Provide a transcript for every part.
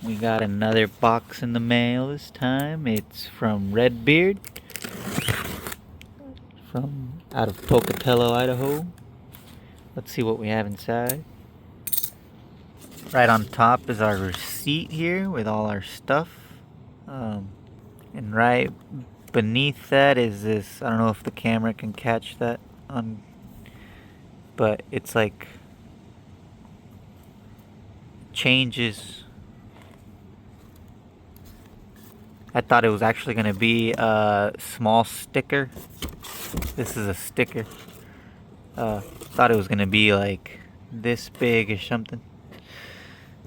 We got another box in the mail this time. It's from Redbeard, from out of Pocatello, Idaho. Let's see what we have inside. Right on top is our receipt here with all our stuff. And right beneath that is this, I don't know if the camera can catch that but it's like changes. I thought it was actually going to be a small sticker. This is a sticker. Thought it was going to be like this big or something.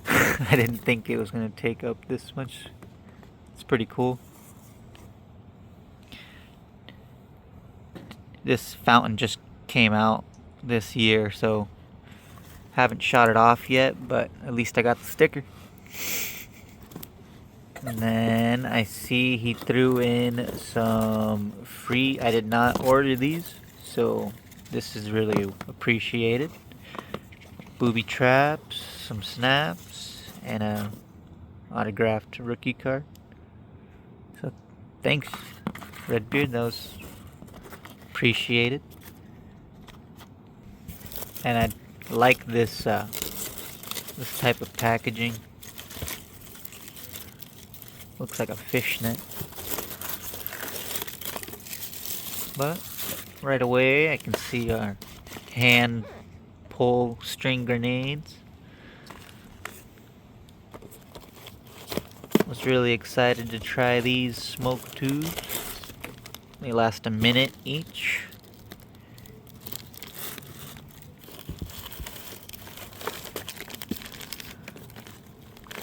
I didn't think it was going to take up this much. It's pretty cool. This fountain just came out this year, so haven't shot it off yet, but at least I got the sticker. And then I see he threw in some free, I did not order these, so this is really appreciated. Booby traps, some snaps, and a autographed rookie card. So thanks, Redbeard, that was appreciated. And I like this this type of packaging. Looks like a fishnet. But right away I can see our hand pull string grenades. Was really excited to try these smoke tubes. They last a minute each.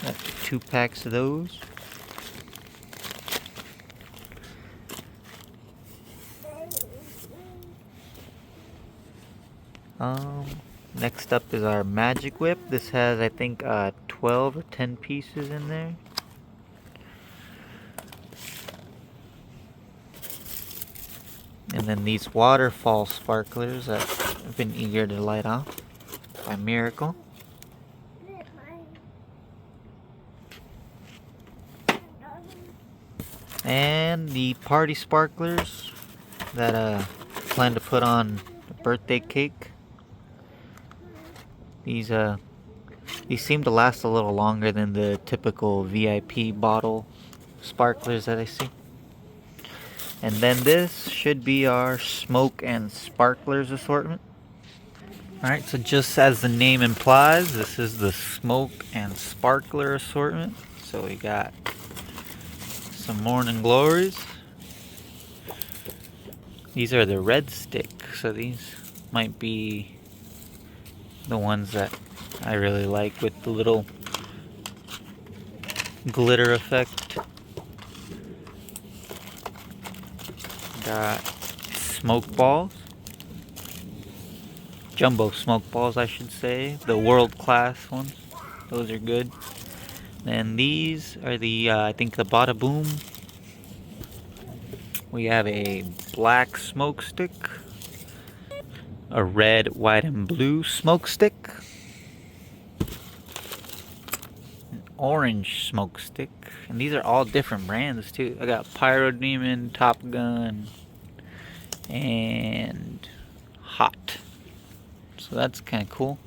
Got 2 packs of those. Next up is our magic whip. This has, I think, 12 or 10 pieces in there. And then these waterfall sparklers that I've been eager to light off by Miracle. And the party sparklers that I plan to put on the birthday cake. These seem to last a little longer than the typical VIP bottle sparklers that I see. And then this should be our smoke and sparklers assortment. Alright, so just as the name implies, this is the smoke and sparkler assortment. So we got some Morning Glories. These are the red stick, so these might be the ones that I really like with the little glitter effect. Got smoke balls. Jumbo smoke balls, I should say. The world-class ones. Those are good. And these are the, I think the Bada Boom. We have a black smoke stick. A red, white, and blue smoke stick. An orange smoke stick. And these are all different brands too. I got Pyro Demon, Top Gun, and Hot. So that's kind of cool.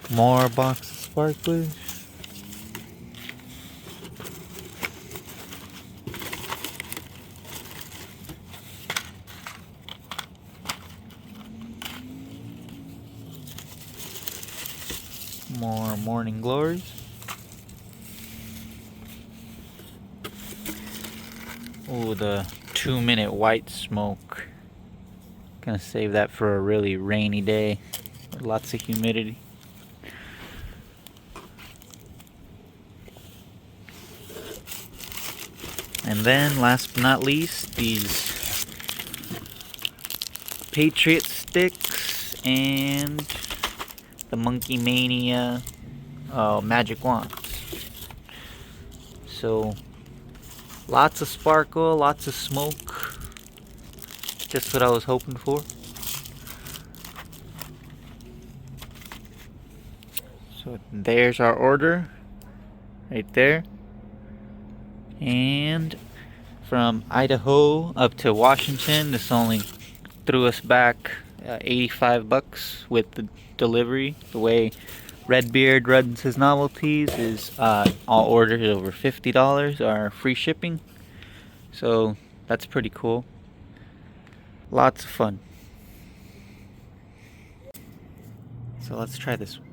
More box of sparklers. More Morning Glories. Oh, the 2-minute white smoke. Gonna save that for a really rainy day with lots of humidity. And then last but not least, these Patriot sticks and the Monkey Mania magic wands. So lots of sparkle, lots of smoke. Just what I was hoping for. So there's our order. right there. And from Idaho up to Washington, this only threw us back 85 bucks with the delivery. The way Redbeard runs his novelties is all orders over $50 are free shipping. So that's pretty cool. Lots of fun. So let's try this one.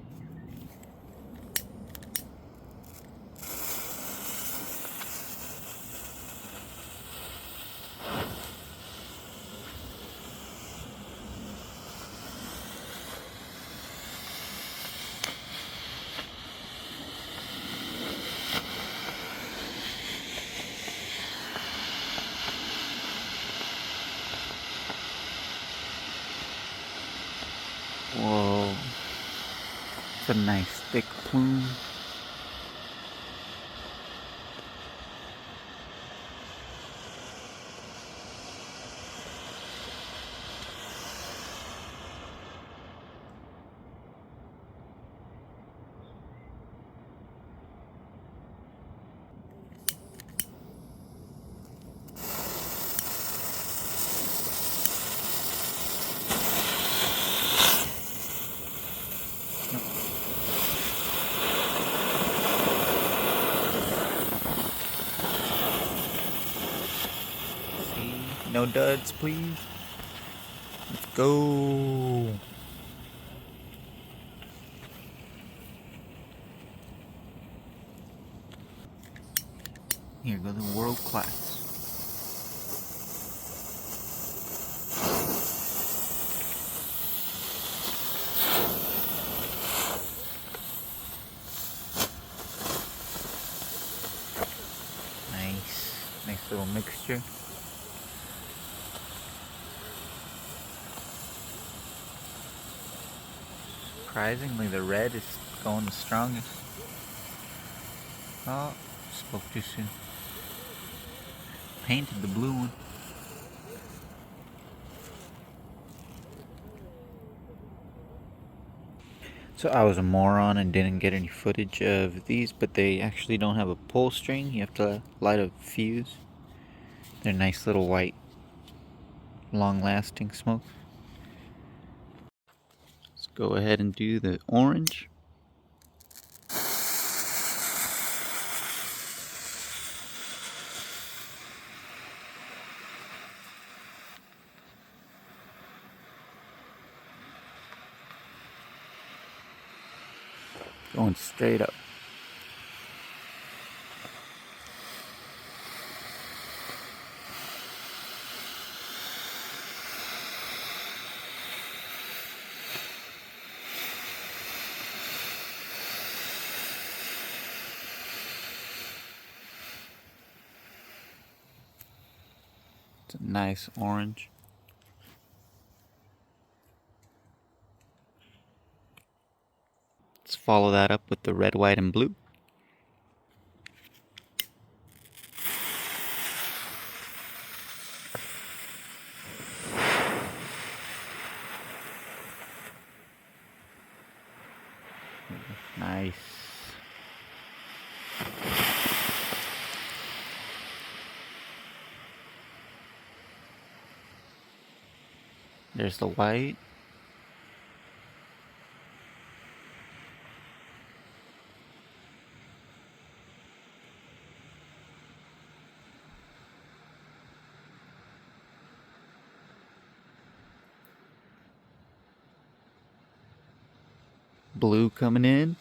Whoa. It's a nice thick plume. See? No duds, please. Let's go. Here goes the world class. Nice little mixture. Surprisingly, the red is going the strongest. Oh, spoke too soon. Painted the blue one. So I was a moron and didn't get any footage of these, but they actually don't have a pull string. You have to light a fuse. They're nice little white, long-lasting smoke. Let's go ahead and do the orange. Going straight up. It's a nice orange. Let's follow that up with the red, white, and blue. Nice. There's the white. Blue coming in.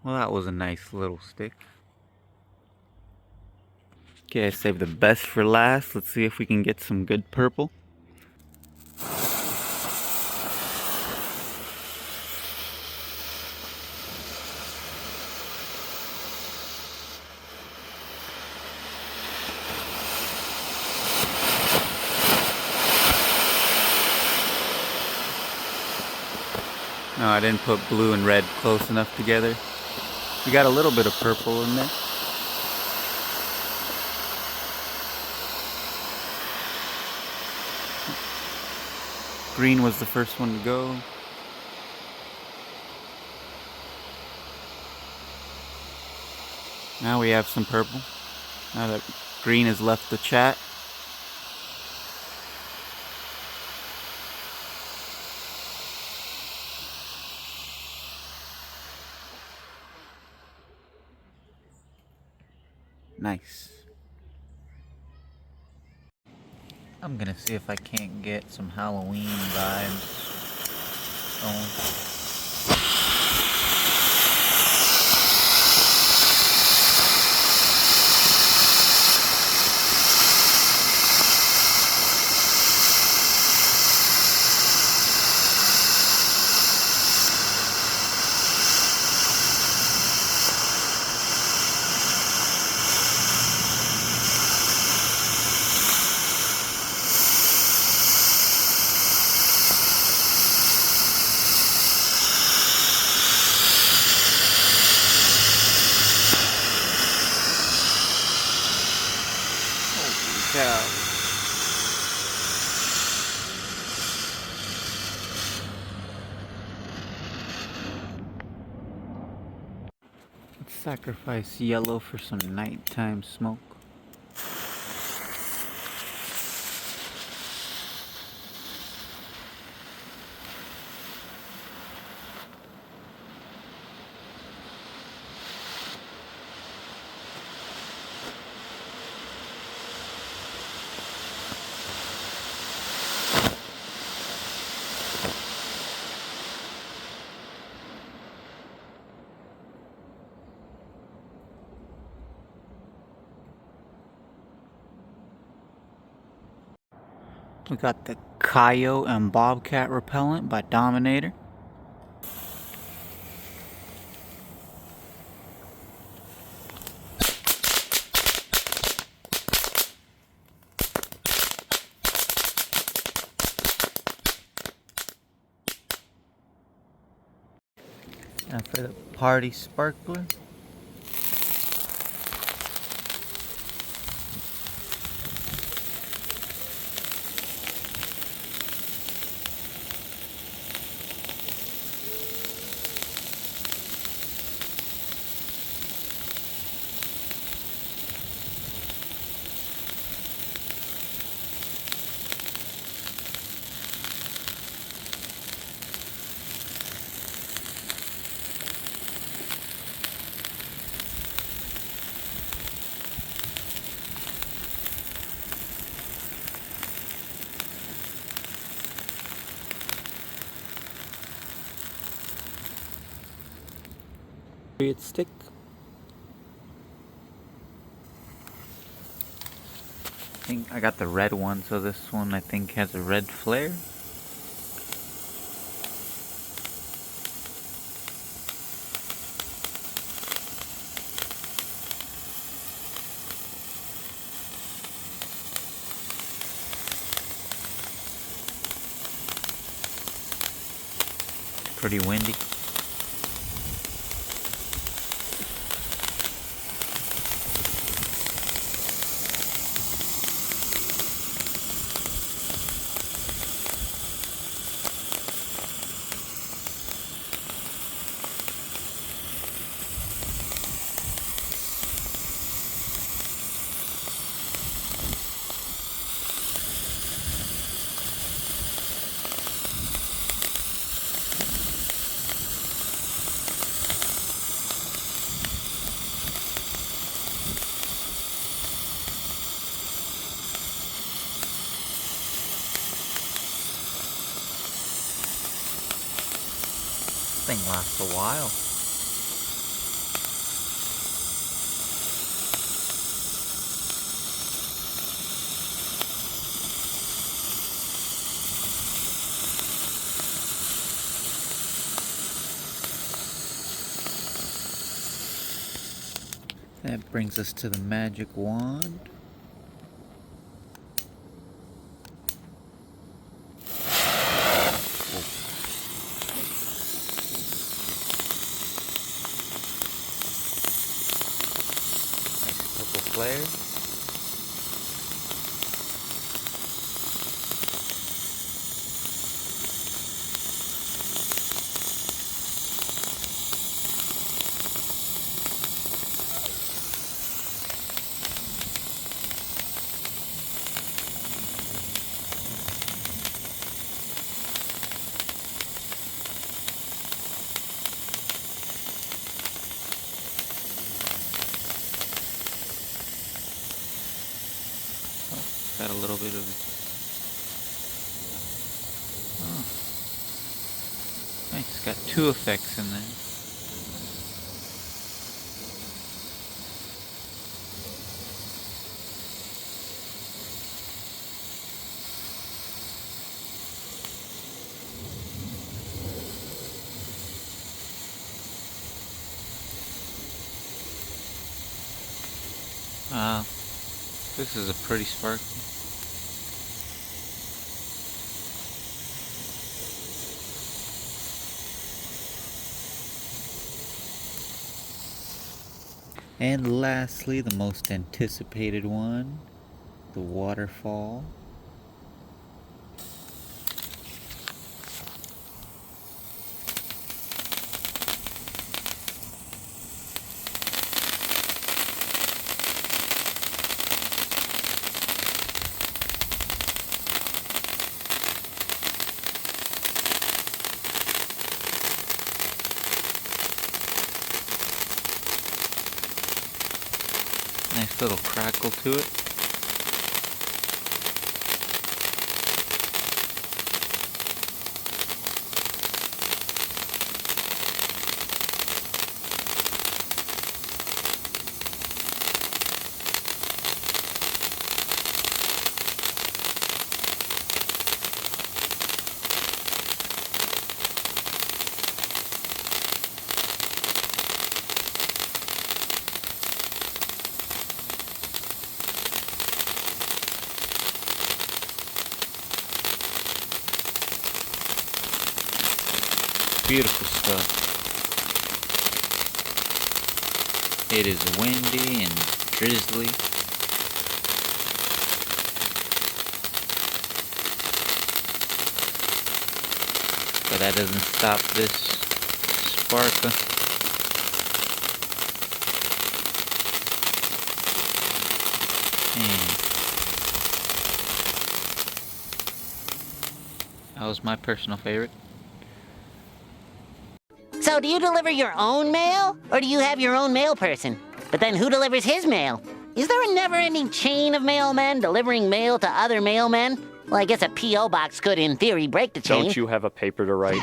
Well, that was a nice little stick. Okay, I saved the best for last. Let's see if we can get some good purple. No, I didn't put blue and red close enough together. You got a little bit of purple in there. Green was the first one to go. Now we have some purple. Now that green has left the chat. Nice. I'm gonna see if I can't get some Halloween vibes going. Cow. Let's sacrifice yellow for some nighttime smoke. We got the Coyote and Bobcat repellent by Dominator. And for the party sparkler, Stick. I think I got the red one, so this one I think has a red flare. Pretty windy. This thing lasts a while. That brings us to the magic wand. bit of it. Oh. Nice, got two effects in there. Wow, this is a pretty sparkly. And lastly, the most anticipated one, the waterfall. Nice little crackle to it. Beautiful stuff. It is windy and drizzly. But that doesn't stop this sparkle. That was my personal favorite. So do you deliver your own mail, or do you have your own mail person? But then who delivers his mail? Is there a never-ending chain of mailmen delivering mail to other mailmen? Well, I guess a P.O. box could, in theory, break the chain. Don't you have a paper to write?